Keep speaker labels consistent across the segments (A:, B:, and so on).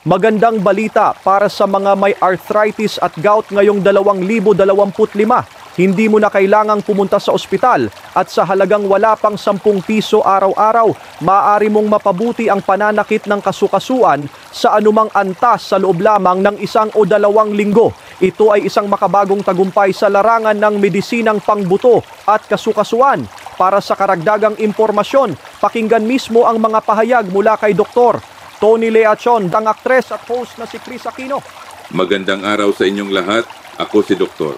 A: Magandang balita para sa mga may arthritis at gout ngayong 2025. Hindi mo na kailangang pumunta sa ospital at sa halagang wala pang 10 piso araw-araw, maaari mong mapabuti ang pananakit ng kasukasuan sa anumang antas sa loob lamang ng 1 o 2 linggo. Ito ay isang makabagong tagumpay sa larangan ng medisinang pangbuto at kasukasuan. Para sa karagdagang impormasyon, pakinggan mismo ang mga pahayag mula kay Dr. Tony Leachon, ang aktres at host na si Chris Aquino.
B: Magandang araw sa inyong lahat. Ako si Dr.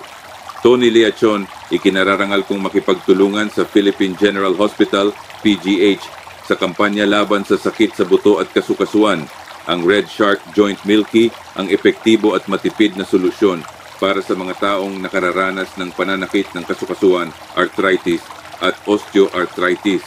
B: Tony Leachon, ikinararangal kong makipagtulungan sa Philippine General Hospital, PGH, sa kampanya laban sa sakit sa buto at kasukasuan. Ang Red Shark Joint Milky, ang epektibo at matipid na solusyon para sa mga taong nakararanas ng pananakit ng kasukasuan, arthritis at osteoarthritis.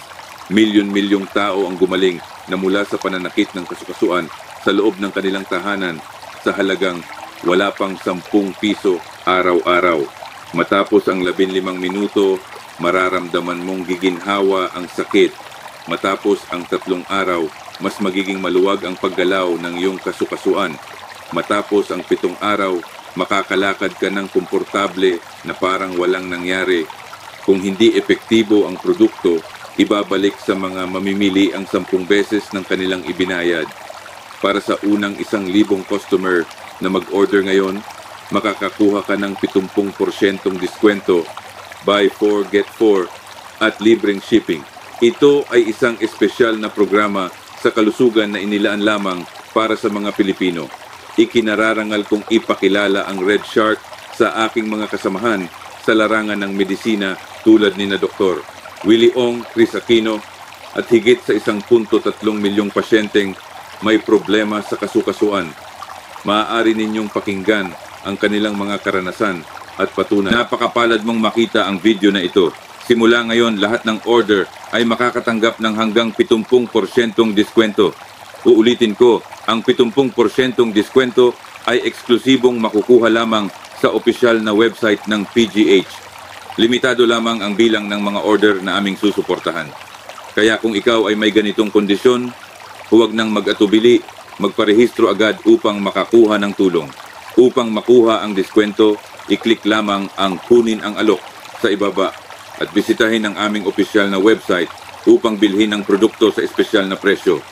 B: Milyon-milyong tao ang gumaling na mula sa pananakit ng kasukasuan sa loob ng kanilang tahanan sa halagang wala pang 10 piso araw-araw. Matapos ang 15 minuto, mararamdaman mong giginhawa ang sakit. Matapos ang 3 araw, mas magiging maluwag ang paggalaw ng iyong kasukasuan. Matapos ang 7 araw, makakalakad ka ng komportable na parang walang nangyari. Kung hindi epektibo ang produkto, ibabalik sa mga mamimili ang 10 beses ng kanilang ibinayad. Para sa unang 1,000 customer na mag-order ngayon, makakakuha ka ng 70% diskwento, buy 4 get 4 at libreng shipping. Ito ay isang espesyal na programa sa kalusugan na inilaan lamang para sa mga Pilipino. Ikinararangal kong ipakilala ang Red Shark sa aking mga kasamahan sa larangan ng medisina tulad ni na Dr. Willie Ong, Chris Aquino at higit sa 1.3 milyong pasyenteng may problema sa kasukasuan. Maaari ninyong pakinggan ang kanilang mga karanasan at patunay. Napakapalad mong makita ang video na ito. Simula ngayon, lahat ng order ay makakatanggap ng hanggang 70% diskwento. Uulitin ko, ang 70% diskwento ay eksklusibong makukuha lamang sa opisyal na website ng PGH. Limitado lamang ang bilang ng mga order na aming susuportahan. Kaya kung ikaw ay may ganitong kondisyon, huwag nang mag-atubili, magparehistro agad upang makakuha ng tulong. Upang makuha ang diskwento, i-click lamang ang kunin ang alok sa ibaba at bisitahin ang aming opisyal na website upang bilhin ang produkto sa espesyal na presyo.